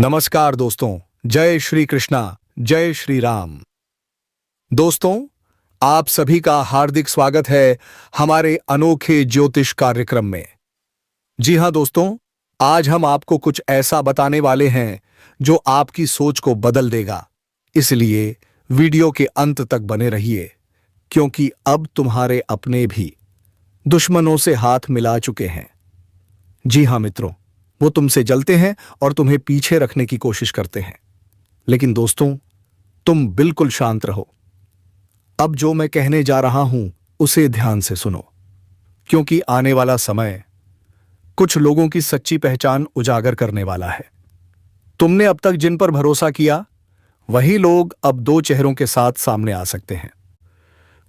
नमस्कार दोस्तों, जय श्री कृष्णा, जय श्री राम। दोस्तों, आप सभी का हार्दिक स्वागत है हमारे अनोखे ज्योतिष कार्यक्रम में। जी हां दोस्तों, आज हम आपको कुछ ऐसा बताने वाले हैं जो आपकी सोच को बदल देगा। इसलिए वीडियो के अंत तक बने रहिए, क्योंकि अब तुम्हारे अपने भी दुश्मनों से हाथ मिला चुके हैं। जी हां मित्रों, वो तुमसे जलते हैं और तुम्हें पीछे रखने की कोशिश करते हैं। लेकिन दोस्तों, तुम बिल्कुल शांत रहो। अब जो मैं कहने जा रहा हूं उसे ध्यान से सुनो, क्योंकि आने वाला समय कुछ लोगों की सच्ची पहचान उजागर करने वाला है। तुमने अब तक जिन पर भरोसा किया, वही लोग अब दो चेहरों के साथ सामने आ सकते हैं।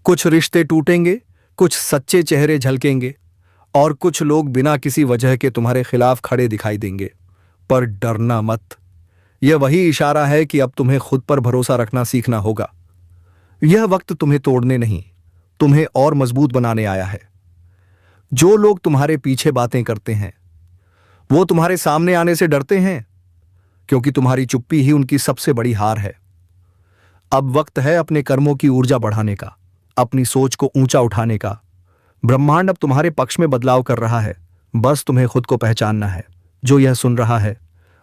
कुछ रिश्ते टूटेंगे, कुछ सच्चे चेहरे झलकेंगे और कुछ लोग बिना किसी वजह के तुम्हारे खिलाफ खड़े दिखाई देंगे। पर डरना मत, यह वही इशारा है कि अब तुम्हें खुद पर भरोसा रखना सीखना होगा। यह वक्त तुम्हें तोड़ने नहीं, तुम्हें और मजबूत बनाने आया है। जो लोग तुम्हारे पीछे बातें करते हैं, वो तुम्हारे सामने आने से डरते हैं, क्योंकि तुम्हारी चुप्पी ही उनकी सबसे बड़ी हार है। अब वक्त है अपने कर्मों की ऊर्जा बढ़ाने का, अपनी सोच को ऊंचा उठाने का। ब्रह्मांड अब तुम्हारे पक्ष में बदलाव कर रहा है, बस तुम्हें खुद को पहचानना है। जो यह सुन रहा है,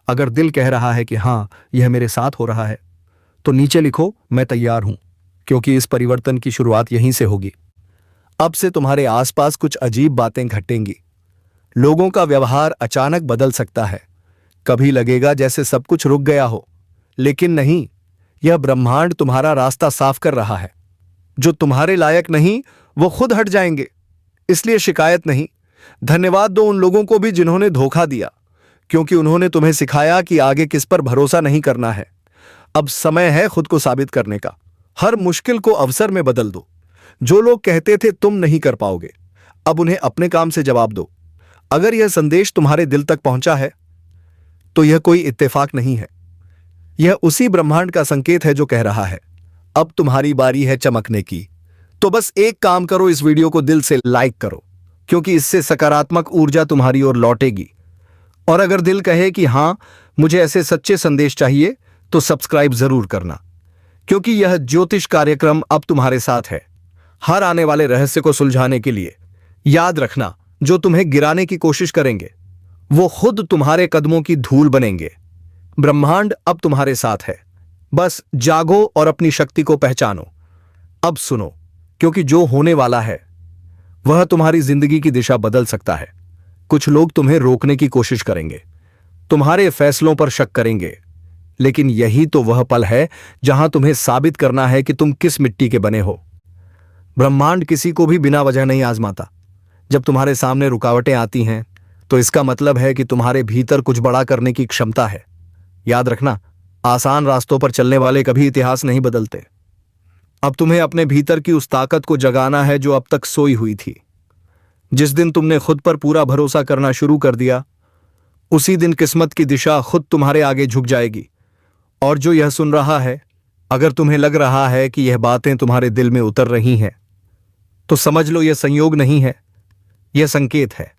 अगर दिल कह रहा है कि हां, यह मेरे साथ हो रहा है, तो नीचे लिखो, मैं तैयार हूं, क्योंकि इस परिवर्तन की शुरुआत यहीं से होगी। अब से तुम्हारे आसपास कुछ अजीब बातें घटेंगी। लोगों का व्यवहार अचानक बदल सकता है। कभी लगेगा जैसे सब कुछ रुक गया हो, लेकिन नहीं, यह ब्रह्मांड तुम्हारा रास्ता साफ कर रहा है। जो तुम्हारे लायक नहीं, वो खुद हट जाएंगे। इसलिए शिकायत नहीं, धन्यवाद दो उन लोगों को भी जिन्होंने धोखा दिया, क्योंकि उन्होंने तुम्हें सिखाया कि आगे किस पर भरोसा नहीं करना है। अब समय है खुद को साबित करने का। हर मुश्किल को अवसर में बदल दो। जो लोग कहते थे तुम नहीं कर पाओगे, अब उन्हें अपने काम से जवाब दो। अगर यह संदेश तुम्हारे दिल तक पहुंचा है, तो यह कोई इत्तेफाक नहीं है। यह उसी ब्रह्मांड का संकेत है जो कह रहा है, अब तुम्हारी बारी है चमकने की। तो बस एक काम करो, इस वीडियो को दिल से लाइक करो, क्योंकि इससे सकारात्मक ऊर्जा तुम्हारी ओर लौटेगी। और अगर दिल कहे कि हां, मुझे ऐसे सच्चे संदेश चाहिए, तो सब्सक्राइब जरूर करना, क्योंकि यह ज्योतिष कार्यक्रम अब तुम्हारे साथ है, हर आने वाले रहस्य को सुलझाने के लिए। याद रखना, जो तुम्हें गिराने की कोशिश करेंगे, वो खुद तुम्हारे कदमों की धूल बनेंगे। ब्रह्मांड अब तुम्हारे साथ है, बस जागो और अपनी शक्ति को पहचानो। अब सुनो, क्योंकि जो होने वाला है वह तुम्हारी जिंदगी की दिशा बदल सकता है। कुछ लोग तुम्हें रोकने की कोशिश करेंगे, तुम्हारे फैसलों पर शक करेंगे, लेकिन यही तो वह पल है जहां तुम्हें साबित करना है कि तुम किस मिट्टी के बने हो। ब्रह्मांड किसी को भी बिना वजह नहीं आजमाता। जब तुम्हारे सामने रुकावटें आती हैं, तो इसका मतलब है कि तुम्हारे भीतर कुछ बड़ा करने की क्षमता है। याद रखना, आसान रास्तों पर चलने वाले कभी इतिहास नहीं बदलते। अब तुम्हें अपने भीतर की उस ताकत को जगाना है जो अब तक सोई हुई थी। जिस दिन तुमने खुद पर पूरा भरोसा करना शुरू कर दिया, उसी दिन किस्मत की दिशा खुद तुम्हारे आगे झुक जाएगी। और जो यह सुन रहा है, अगर तुम्हें लग रहा है कि यह बातें तुम्हारे दिल में उतर रही हैं, तो समझ लो यह संयोग नहीं है, यह संकेत है।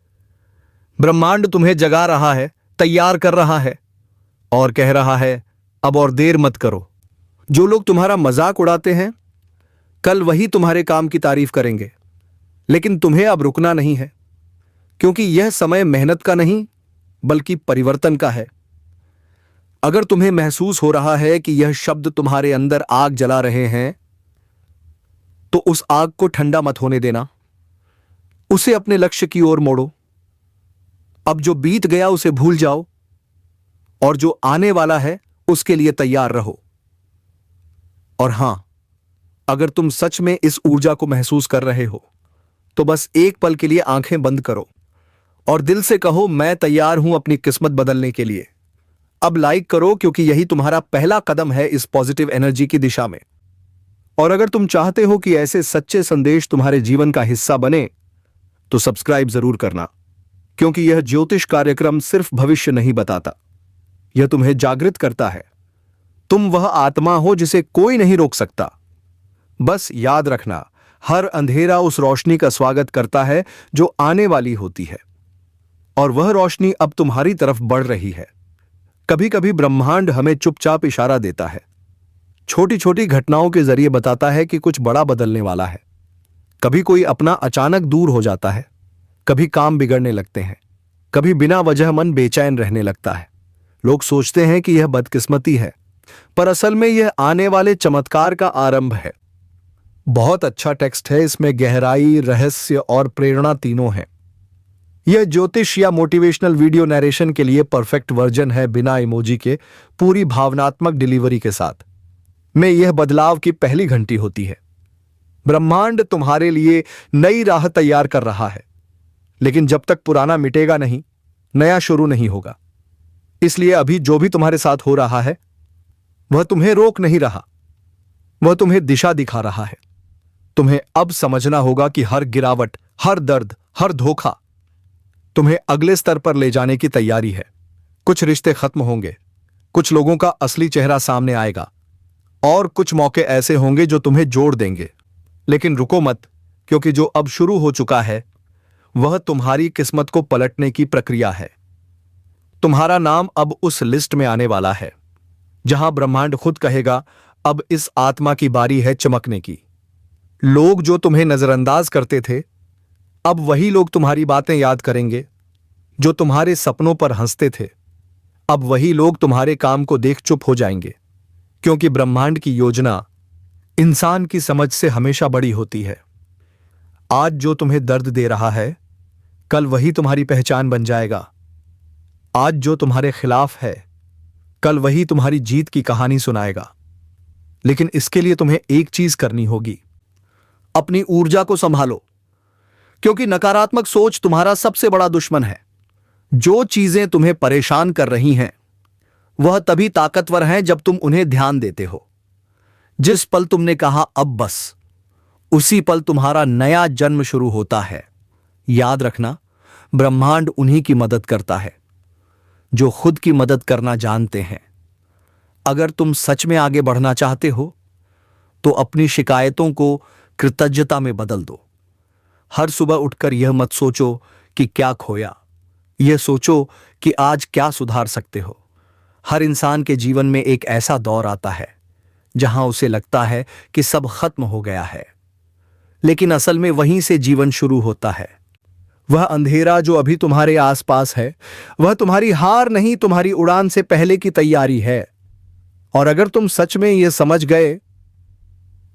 ब्रह्मांड तुम्हें जगा रहा है, तैयार कर रहा है और कह रहा है, अब और देर मत करो। जो लोग तुम्हारा मजाक उड़ाते हैं, कल वही तुम्हारे काम की तारीफ करेंगे, लेकिन तुम्हें अब रुकना नहीं है, क्योंकि यह समय मेहनत का नहीं, बल्कि परिवर्तन का है। अगर तुम्हें महसूस हो रहा है कि यह शब्द तुम्हारे अंदर आग जला रहे हैं, तो उस आग को ठंडा मत होने देना, उसे अपने लक्ष्य की ओर मोड़ो। अब जो बीत गया उसे भूल जाओ, और जो आने वाला है उसके लिए तैयार रहो। और हां, अगर तुम सच में इस ऊर्जा को महसूस कर रहे हो, तो बस एक पल के लिए आंखें बंद करो और दिल से कहो, मैं तैयार हूं अपनी किस्मत बदलने के लिए। अब लाइक करो, क्योंकि यही तुम्हारा पहला कदम है इस पॉजिटिव एनर्जी की दिशा में। और अगर तुम चाहते हो कि ऐसे सच्चे संदेश तुम्हारे जीवन का हिस्सा बने, तो सब्सक्राइब जरूर करना, क्योंकि यह ज्योतिष कार्यक्रम सिर्फ भविष्य नहीं बताता, यह तुम्हें जागृत करता है। तुम वह आत्मा हो जिसे कोई नहीं रोक सकता। बस याद रखना, हर अंधेरा उस रोशनी का स्वागत करता है जो आने वाली होती है, और वह रोशनी अब तुम्हारी तरफ बढ़ रही है। कभी कभी ब्रह्मांड हमें चुपचाप इशारा देता है, छोटी छोटी घटनाओं के जरिए बताता है कि कुछ बड़ा बदलने वाला है। कभी कोई अपना अचानक दूर हो जाता है, कभी काम बिगड़ने लगते हैं, कभी बिना वजह मन बेचैन रहने लगता है। लोग सोचते हैं कि यह बदकिस्मती है, पर असल में यह आने वाले चमत्कार का आरंभ है। बहुत अच्छा टेक्स्ट है, इसमें गहराई, रहस्य और प्रेरणा तीनों हैं। यह ज्योतिष या मोटिवेशनल वीडियो नरेशन के लिए परफेक्ट वर्जन है, बिना इमोजी के, पूरी भावनात्मक डिलीवरी के साथ। में यह बदलाव की पहली घंटी होती है। ब्रह्मांड तुम्हारे लिए नई राह तैयार कर रहा है, लेकिन जब तक पुराना मिटेगा नहीं, नया शुरू नहीं होगा। इसलिए अभी जो भी तुम्हारे साथ हो रहा है वह तुम्हें रोक नहीं रहा, वह तुम्हें दिशा दिखा रहा है। तुम्हें अब समझना होगा कि हर गिरावट, हर दर्द, हर धोखा तुम्हें अगले स्तर पर ले जाने की तैयारी है। कुछ रिश्ते खत्म होंगे, कुछ लोगों का असली चेहरा सामने आएगा, और कुछ मौके ऐसे होंगे जो तुम्हें जोड़ देंगे। लेकिन रुको मत, क्योंकि जो अब शुरू हो चुका है वह तुम्हारी किस्मत को पलटने की प्रक्रिया है। तुम्हारा नाम अब उस लिस्ट में आने वाला है जहां ब्रह्मांड खुद कहेगा, अब इस आत्मा की बारी है चमकने की। लोग जो तुम्हें नजरअंदाज करते थे, अब वही लोग तुम्हारी बातें याद करेंगे। जो तुम्हारे सपनों पर हंसते थे, अब वही लोग तुम्हारे काम को देख चुप हो जाएंगे। क्योंकि ब्रह्मांड की योजना इंसान की समझ से हमेशा बड़ी होती है। आज जो तुम्हें दर्द दे रहा है, कल वही तुम्हारी पहचान बन जाएगा। आज जो तुम्हारे खिलाफ है, कल वही तुम्हारी जीत की कहानी सुनाएगा। लेकिन इसके लिए तुम्हें एक चीज करनी होगी, अपनी ऊर्जा को संभालो, क्योंकि नकारात्मक सोच तुम्हारा सबसे बड़ा दुश्मन है। जो चीजें तुम्हें परेशान कर रही हैं वह तभी ताकतवर हैं जब तुम उन्हें ध्यान देते हो। जिस पल तुमने कहा अब बस, उसी पल तुम्हारा नया जन्म शुरू होता है। याद रखना, ब्रह्मांड उन्हीं की मदद करता है जो खुद की मदद करना जानते हैं। अगर तुम सच में आगे बढ़ना चाहते हो तो अपनी शिकायतों को कृतज्ञता में बदल दो। हर सुबह उठकर यह मत सोचो कि क्या खोया, यह सोचो कि आज क्या सुधार सकते हो। हर इंसान के जीवन में एक ऐसा दौर आता है जहां उसे लगता है कि सब खत्म हो गया है, लेकिन असल में वहीं से जीवन शुरू होता है। वह अंधेरा जो अभी तुम्हारे आसपास है, वह तुम्हारी हार नहीं, तुम्हारी उड़ान से पहले की तैयारी है। और अगर तुम सच में यह समझ गए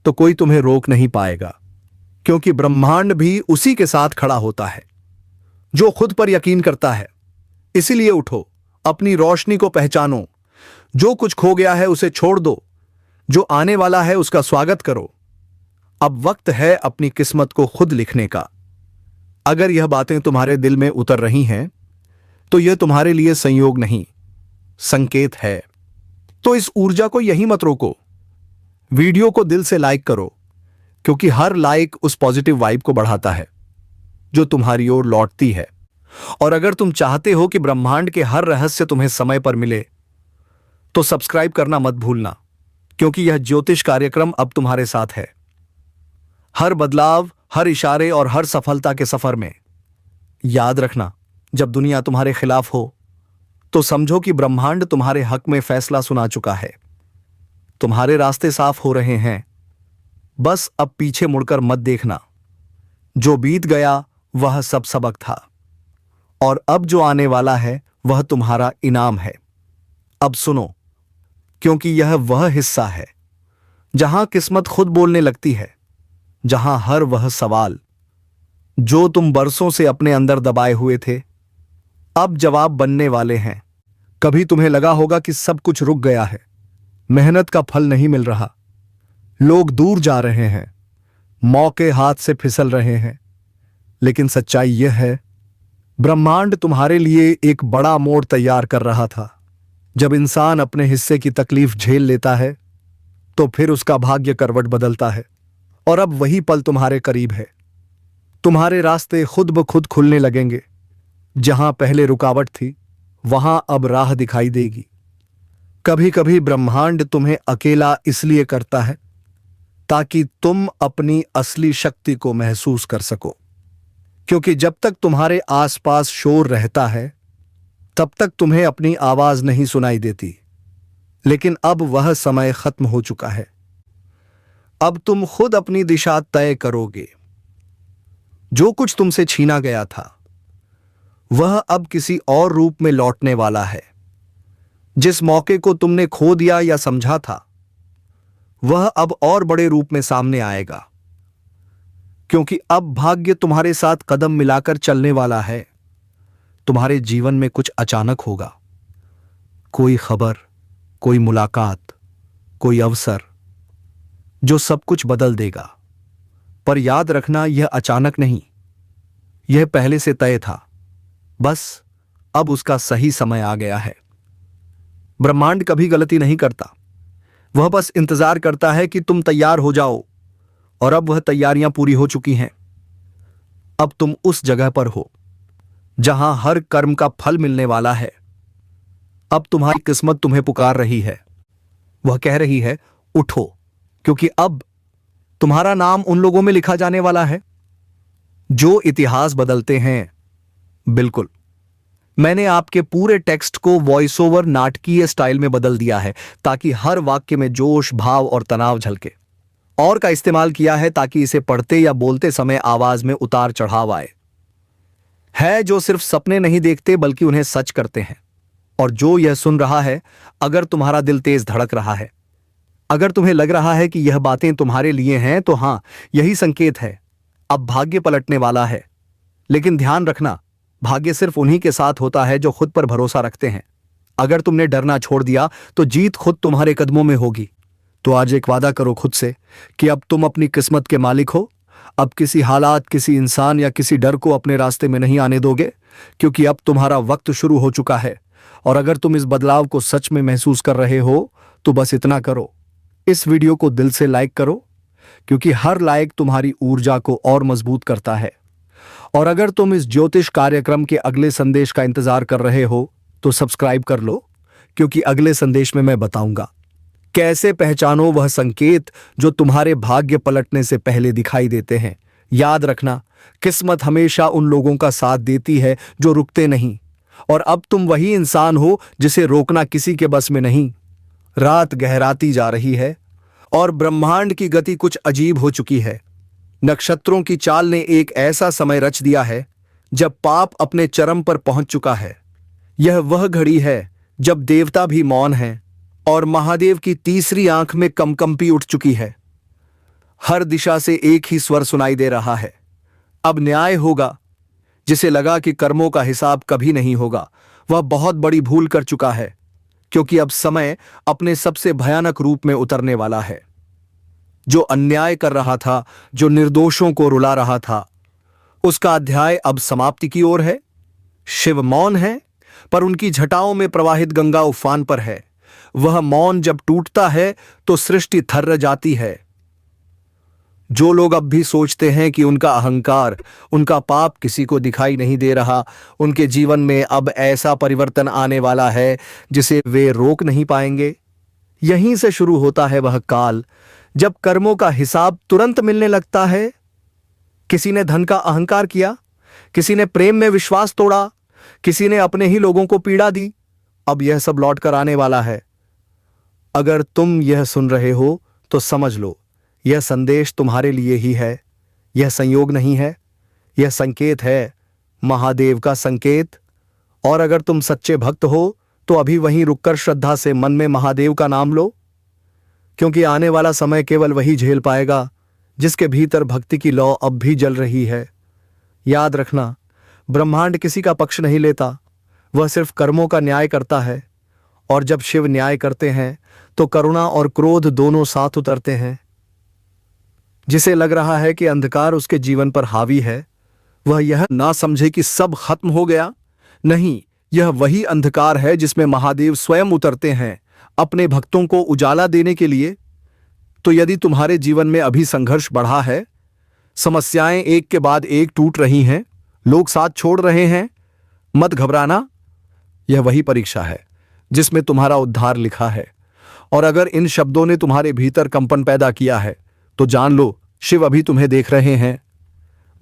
तो कोई तुम्हें रोक नहीं पाएगा, क्योंकि ब्रह्मांड भी उसी के साथ खड़ा होता है जो खुद पर यकीन करता है। इसीलिए उठो, अपनी रोशनी को पहचानो। जो कुछ खो गया है उसे छोड़ दो, जो आने वाला है उसका स्वागत करो। अब वक्त है अपनी किस्मत को खुद लिखने का। अगर यह बातें तुम्हारे दिल में उतर रही हैं तो यह तुम्हारे लिए संयोग नहीं, संकेत है। तो इस ऊर्जा को यहीं मत रोको। वीडियो को दिल से लाइक करो, क्योंकि हर लाइक उस पॉजिटिव वाइब को बढ़ाता है जो तुम्हारी ओर लौटती है। और अगर तुम चाहते हो कि ब्रह्मांड के हर रहस्य तुम्हें समय पर मिले तो सब्सक्राइब करना मत भूलना, क्योंकि यह ज्योतिष कार्यक्रम अब तुम्हारे साथ है। हर बदलाव, हर इशारे और हर सफलता के सफर में। याद रखना, जब दुनिया तुम्हारे खिलाफ हो तो समझो कि ब्रह्मांड तुम्हारे हक में फैसला सुना चुका है। तुम्हारे रास्ते साफ हो रहे हैं, बस अब पीछे मुड़कर मत देखना। जो बीत गया वह सब सबक था, और अब जो आने वाला है वह तुम्हारा इनाम है। अब सुनो, क्योंकि यह वह हिस्सा है जहां किस्मत खुद बोलने लगती है, जहां हर वह सवाल जो तुम बरसों से अपने अंदर दबाए हुए थे अब जवाब बनने वाले हैं। कभी तुम्हें लगा होगा कि सब कुछ रुक गया है, मेहनत का फल नहीं मिल रहा, लोग दूर जा रहे हैं, मौके हाथ से फिसल रहे हैं। लेकिन सच्चाई यह है, ब्रह्मांड तुम्हारे लिए एक बड़ा मोड़ तैयार कर रहा था। जब इंसान अपने हिस्से की तकलीफ झेल लेता है तो फिर उसका भाग्य करवट बदलता है, और अब वही पल तुम्हारे करीब है। तुम्हारे रास्ते खुद ब खुद खुलने लगेंगे। जहां पहले रुकावट थी वहां अब राह दिखाई देगी। कभी कभी ब्रह्मांड तुम्हें अकेला इसलिए करता है ताकि तुम अपनी असली शक्ति को महसूस कर सको, क्योंकि जब तक तुम्हारे आसपास शोर रहता है तब तक तुम्हें अपनी आवाज नहीं सुनाई देती, लेकिन अब वह समय खत्म हो चुका है। अब तुम खुद अपनी दिशा तय करोगे। जो कुछ तुमसे छीना गया था वह अब किसी और रूप में लौटने वाला है। जिस मौके को तुमने खो दिया या समझा था वह अब और बड़े रूप में सामने आएगा, क्योंकि अब भाग्य तुम्हारे साथ कदम मिलाकर चलने वाला है। तुम्हारे जीवन में कुछ अचानक होगा, कोई खबर, कोई मुलाकात, कोई अवसर जो सब कुछ बदल देगा। पर याद रखना, यह अचानक नहीं, यह पहले से तय था। बस अब उसका सही समय आ गया है। ब्रह्मांड कभी गलती नहीं करता, वह बस इंतजार करता है कि तुम तैयार हो जाओ। और अब वह तैयारियां पूरी हो चुकी हैं। अब तुम उस जगह पर हो जहां हर कर्म का फल मिलने वाला है। अब तुम्हारी किस्मत तुम्हें पुकार रही है। वह कह रही है, उठो, क्योंकि अब तुम्हारा नाम उन लोगों में लिखा जाने वाला है जो इतिहास बदलते हैं। बिल्कुल, मैंने आपके पूरे टेक्स्ट को वॉइस ओवर नाटकीय स्टाइल में बदल दिया है, ताकि हर वाक्य में जोश, भाव और तनाव झलके। और का इस्तेमाल किया है ताकि इसे पढ़ते या बोलते समय आवाज में उतार चढ़ाव आए। है जो सिर्फ सपने नहीं देखते बल्कि उन्हें सच करते हैं। और जो यह सुन रहा है, अगर तुम्हारा दिल तेज धड़क रहा है, अगर तुम्हें लग रहा है कि यह बातें तुम्हारे लिए हैं, तो हां, यही संकेत है। अब भाग्य पलटने वाला है। लेकिन ध्यान रखना, भाग्य सिर्फ उन्हीं के साथ होता है जो खुद पर भरोसा रखते हैं। अगर तुमने डरना छोड़ दिया तो जीत खुद तुम्हारे कदमों में होगी। तो आज एक वादा करो खुद से कि अब तुम अपनी किस्मत के मालिक हो। अब किसी हालात, किसी इंसान या किसी डर को अपने रास्ते में नहीं आने दोगे, क्योंकि अब तुम्हारा वक्त शुरू हो चुका है। और अगर तुम इस बदलाव को सच में महसूस कर रहे हो तो बस इतना करो, इस वीडियो को दिल से लाइक करो, क्योंकि हर लाइक तुम्हारी ऊर्जा को और मजबूत करता है। और अगर तुम इस ज्योतिष कार्यक्रम के अगले संदेश का इंतजार कर रहे हो तो सब्सक्राइब कर लो, क्योंकि अगले संदेश में मैं बताऊंगा कैसे पहचानो वह संकेत जो तुम्हारे भाग्य पलटने से पहले दिखाई देते हैं। याद रखना, किस्मत हमेशा उन लोगों का साथ देती है जो रुकते नहीं। और अब तुम वही इंसान हो जिसे रोकना किसी के बस में नहीं। रात गहराती जा रही है और ब्रह्मांड की गति कुछ अजीब हो चुकी है। नक्षत्रों की चाल ने एक ऐसा समय रच दिया है जब पाप अपने चरम पर पहुंच चुका है। यह वह घड़ी है जब देवता भी मौन हैं और महादेव की तीसरी आंख में कंपी उठ चुकी है। हर दिशा से एक ही स्वर सुनाई दे रहा है, अब न्याय होगा। जिसे लगा कि कर्मों का हिसाब कभी नहीं होगा, वह बहुत बड़ी भूल कर चुका है, क्योंकि अब समय अपने सबसे भयानक रूप में उतरने वाला है। जो अन्याय कर रहा था, जो निर्दोषों को रुला रहा था, उसका अध्याय अब समाप्ति की ओर है। शिव मौन है, पर उनकी झटाओं में प्रवाहित गंगा उफान पर है। वह मौन जब टूटता है तो सृष्टि थर्र जाती है। जो लोग अब भी सोचते हैं कि उनका अहंकार, उनका पाप किसी को दिखाई नहीं दे रहा, उनके जीवन में अब ऐसा परिवर्तन आने वाला है जिसे वे रोक नहीं पाएंगे। यहीं से शुरू होता है वह काल जब कर्मों का हिसाब तुरंत मिलने लगता है। किसी ने धन का अहंकार किया, किसी ने प्रेम में विश्वास तोड़ा, किसी ने अपने ही लोगों को पीड़ा दी। अब यह सब लौट कर आने वाला है। अगर तुम यह सुन रहे हो तो समझ लो, यह संदेश तुम्हारे लिए ही है। यह संयोग नहीं है, यह संकेत है, महादेव का संकेत। और अगर तुम सच्चे भक्त हो तो अभी वहीं रुककर श्रद्धा से मन में महादेव का नाम लो, क्योंकि आने वाला समय केवल वही झेल पाएगा जिसके भीतर भक्ति की लौ अब भी जल रही है। याद रखना, ब्रह्मांड किसी का पक्ष नहीं लेता, वह सिर्फ कर्मों का न्याय करता है। और जब शिव न्याय करते हैं तो करुणा और क्रोध दोनों साथ उतरते हैं। जिसे लग रहा है कि अंधकार उसके जीवन पर हावी है, वह यह ना समझे कि सब खत्म हो गया। नहीं, यह वही अंधकार है जिसमें महादेव स्वयं उतरते हैं अपने भक्तों को उजाला देने के लिए। तो यदि तुम्हारे जीवन में अभी संघर्ष बढ़ा है, समस्याएं एक के बाद एक टूट रही हैं, लोग साथ छोड़ रहे हैं, मत घबराना। यह वही परीक्षा है जिसमें तुम्हारा उद्धार लिखा है। और अगर इन शब्दों ने तुम्हारे भीतर कंपन पैदा किया है तो जान लो, शिव अभी तुम्हें देख रहे हैं।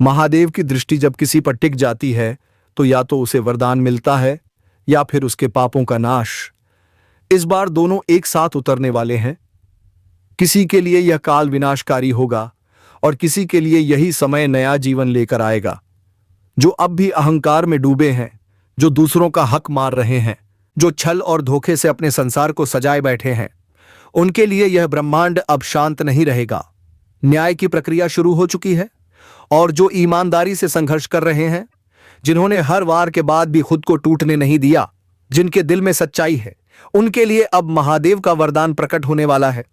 महादेव की दृष्टि जब किसी पर टिक जाती है तो या तो उसे वरदान मिलता है या फिर उसके पापों का नाश। इस बार दोनों एक साथ उतरने वाले हैं। किसी के लिए यह काल विनाशकारी होगा और किसी के लिए यही समय नया जीवन लेकर आएगा। जो अब भी अहंकार में डूबे हैं, जो दूसरों का हक मार रहे हैं, जो छल और धोखे से अपने संसार को सजाए बैठे हैं, उनके लिए यह ब्रह्मांड अब शांत नहीं रहेगा। न्याय की प्रक्रिया शुरू हो चुकी है और जो ईमानदारी से संघर्ष कर रहे हैं, जिन्होंने हर वार के बाद भी खुद को टूटने नहीं दिया, जिनके दिल में सच्चाई है, उनके लिए अब महादेव का वरदान प्रकट होने वाला है।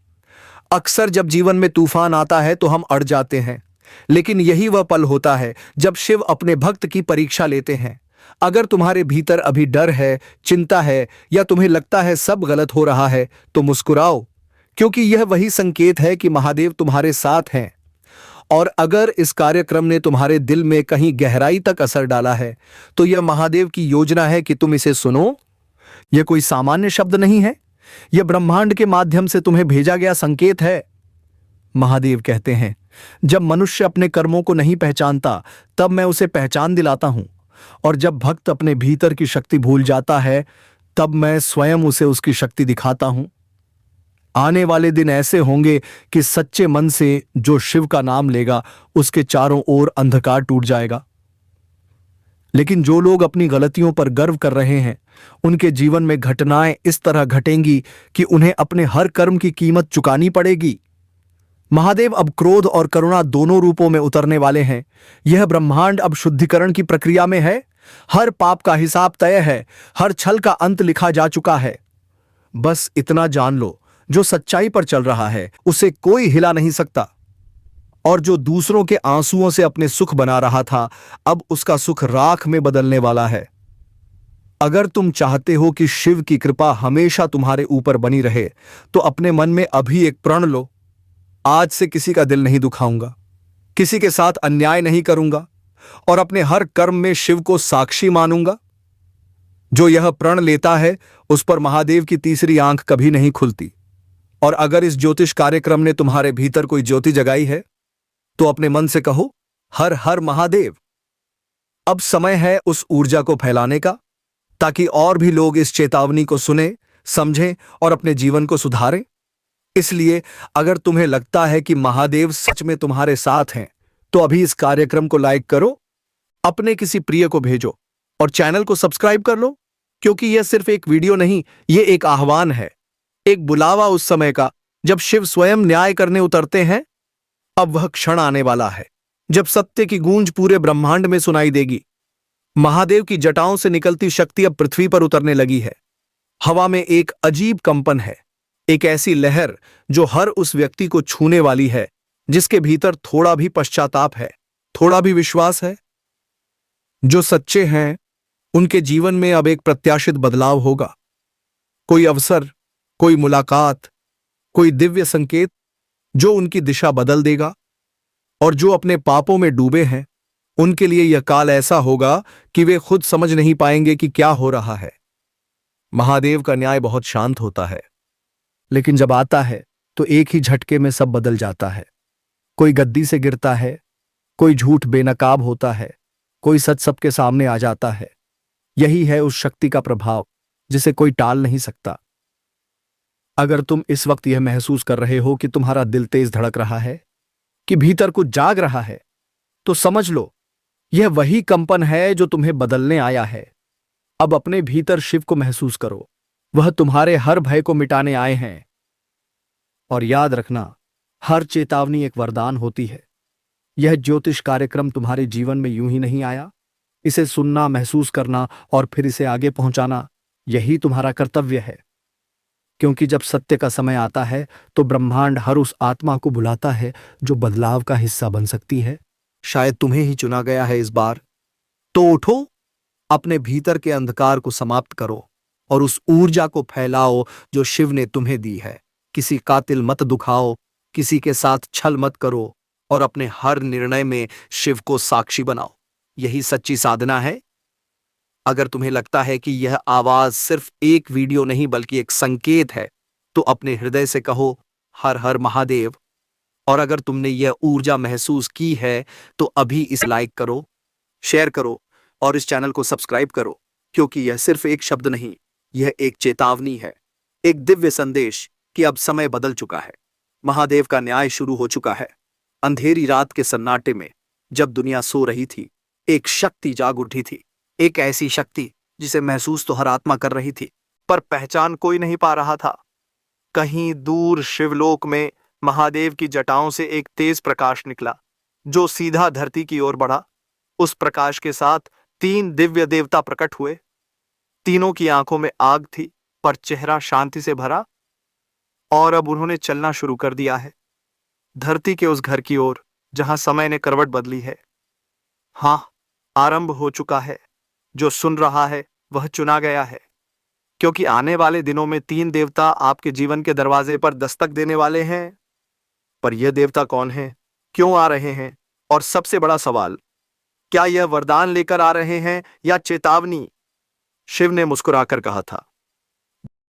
अक्सर जब जीवन में तूफान आता है तो हम अड़ जाते हैं, लेकिन यही वह पल होता है जब शिव अपने भक्त की परीक्षा लेते हैं। अगर तुम्हारे भीतर अभी डर है, चिंता है या तुम्हें लगता है सब गलत हो रहा है, तो मुस्कुराओ, क्योंकि यह वही संकेत है कि महादेव तुम्हारे साथ हैं। और अगर इस कार्यक्रम ने तुम्हारे दिल में कहीं गहराई तक असर डाला है, तो यह महादेव की योजना है कि तुम इसे सुनो। यह कोई सामान्य शब्द नहीं है, यह ब्रह्मांड के माध्यम से तुम्हें भेजा गया संकेत है। महादेव कहते हैं, जब मनुष्य अपने कर्मों को नहीं पहचानता, तब मैं उसे पहचान दिलाता हूं, और जब भक्त अपने भीतर की शक्ति भूल जाता है, तब मैं स्वयं उसे उसकी शक्ति दिखाता हूं। आने वाले दिन ऐसे होंगे कि सच्चे मन से जो शिव का नाम लेगा, उसके चारों ओर अंधकार टूट जाएगा। लेकिन जो लोग अपनी गलतियों पर गर्व कर रहे हैं, उनके जीवन में घटनाएं इस तरह घटेंगी कि उन्हें अपने हर कर्म की कीमत चुकानी पड़ेगी। महादेव अब क्रोध और करुणा दोनों रूपों में उतरने वाले हैं। यह ब्रह्मांड अब शुद्धिकरण की प्रक्रिया में है। हर पाप का हिसाब तय है, हर छल का अंत लिखा जा चुका है। बस इतना जान लो, जो सच्चाई पर चल रहा है उसे कोई हिला नहीं सकता, और जो दूसरों के आंसुओं से अपने सुख बना रहा था, अब उसका सुख राख में बदलने वाला है। अगर तुम चाहते हो कि शिव की कृपा हमेशा तुम्हारे ऊपर बनी रहे, तो अपने मन में अभी एक प्रण लो, आज से किसी का दिल नहीं दुखाऊंगा, किसी के साथ अन्याय नहीं करूंगा और अपने हर कर्म में शिव को साक्षी मानूंगा। जो यह प्रण लेता है, उस पर महादेव की तीसरी आंख कभी नहीं खुलती। और अगर इस ज्योतिष कार्यक्रम ने तुम्हारे भीतर कोई ज्योति जगाई है, तो अपने मन से कहो, हर हर महादेव। अब समय है उस ऊर्जा को फैलाने का, ताकि और भी लोग इस चेतावनी को सुने, समझें और अपने जीवन को सुधारें। इसलिए अगर तुम्हें लगता है कि महादेव सच में तुम्हारे साथ हैं, तो अभी इस कार्यक्रम को लाइक करो, अपने किसी प्रिय को भेजो और चैनल को सब्सक्राइब कर लो, क्योंकि यह सिर्फ एक वीडियो नहीं, यह एक आह्वान है, एक बुलावा उस समय का जब शिव स्वयं न्याय करने उतरते हैं। अब वह क्षण आने वाला है जब सत्य की गूंज पूरे ब्रह्मांड में सुनाई देगी। महादेव की जटाओं से निकलती शक्ति अब पृथ्वी पर उतरने लगी है। हवा में एक अजीब कंपन है, एक ऐसी लहर जो हर उस व्यक्ति को छूने वाली है जिसके भीतर थोड़ा भी पश्चाताप है, थोड़ा भी विश्वास है। जो सच्चे हैं, उनके जीवन में अब एक प्रत्याशित बदलाव होगा। कोई अवसर, कोई मुलाकात, कोई दिव्य संकेत जो उनकी दिशा बदल देगा। और जो अपने पापों में डूबे हैं, उनके लिए यह काल ऐसा होगा कि वे खुद समझ नहीं पाएंगे कि क्या हो रहा है। महादेव का न्याय बहुत शांत होता है, लेकिन जब आता है तो एक ही झटके में सब बदल जाता है। कोई गद्दी से गिरता है, कोई झूठ बेनकाब होता है, कोई सच सबके सामने आ जाता है। यही है उस शक्ति का प्रभाव जिसे कोई टाल नहीं सकता। अगर तुम इस वक्त यह महसूस कर रहे हो कि तुम्हारा दिल तेज धड़क रहा है, कि भीतर कुछ जाग रहा है, तो समझ लो यह वही कंपन है जो तुम्हें बदलने आया है। अब अपने भीतर शिव को महसूस करो, वह तुम्हारे हर भय को मिटाने आए हैं। और याद रखना, हर चेतावनी एक वरदान होती है। यह ज्योतिष कार्यक्रम तुम्हारे जीवन में यूं ही नहीं आया। इसे सुनना, महसूस करना और फिर इसे आगे पहुंचाना, यही तुम्हारा कर्तव्य है। क्योंकि जब सत्य का समय आता है तो ब्रह्मांड हर उस आत्मा को बुलाता है जो बदलाव का हिस्सा बन सकती है। शायद तुम्हें ही चुना गया है इस बार। तो उठो, अपने भीतर के अंधकार को समाप्त करो और उस ऊर्जा को फैलाओ जो शिव ने तुम्हें दी है। किसी कातिल मत दुखाओ, किसी के साथ छल मत करो और अपने हर निर्णय में शिव को साक्षी बनाओ। यही सच्ची साधना है। अगर तुम्हें लगता है कि यह आवाज सिर्फ एक वीडियो नहीं बल्कि एक संकेत है, तो अपने हृदय से कहो, हर हर महादेव। और अगर तुमने यह ऊर्जा महसूस की है तो अभी इस लाइक करो, शेयर करो और इस चैनल को सब्सक्राइब करो, क्योंकि यह सिर्फ एक शब्द नहीं, यह एक चेतावनी है, एक दिव्य संदेश कि अब समय बदल चुका है। महादेव का न्याय शुरू हो चुका है। अंधेरी रात के सन्नाटे में, जब दुनिया सो रही थी, एक शक्ति जाग उठी थी। एक ऐसी शक्ति जिसे महसूस तो हर आत्मा कर रही थी, पर पहचान कोई नहीं पा रहा था। कहीं दूर शिवलोक में महादेव की जटाओं से एक तेज प्रकाश निकला, जो सीधा धरती की ओर बढ़ा। उस प्रकाश के साथ 3 दिव्य देवता प्रकट हुए। तीनों की आंखों में आग थी, पर चेहरा शांति से भरा। और अब उन्होंने चलना शुरू कर दिया है, धरती के उस घर की ओर जहां समय ने करवट बदली है। हाँ, आरंभ हो चुका है। जो सुन रहा है वह चुना गया है, क्योंकि आने वाले दिनों में 3 देवता आपके जीवन के दरवाजे पर दस्तक देने वाले हैं। पर यह देवता कौन है, क्यों आ रहे हैं, और सबसे बड़ा सवाल, क्या यह वरदान लेकर आ रहे हैं या चेतावनी? शिव ने मुस्कुराकर कहा था,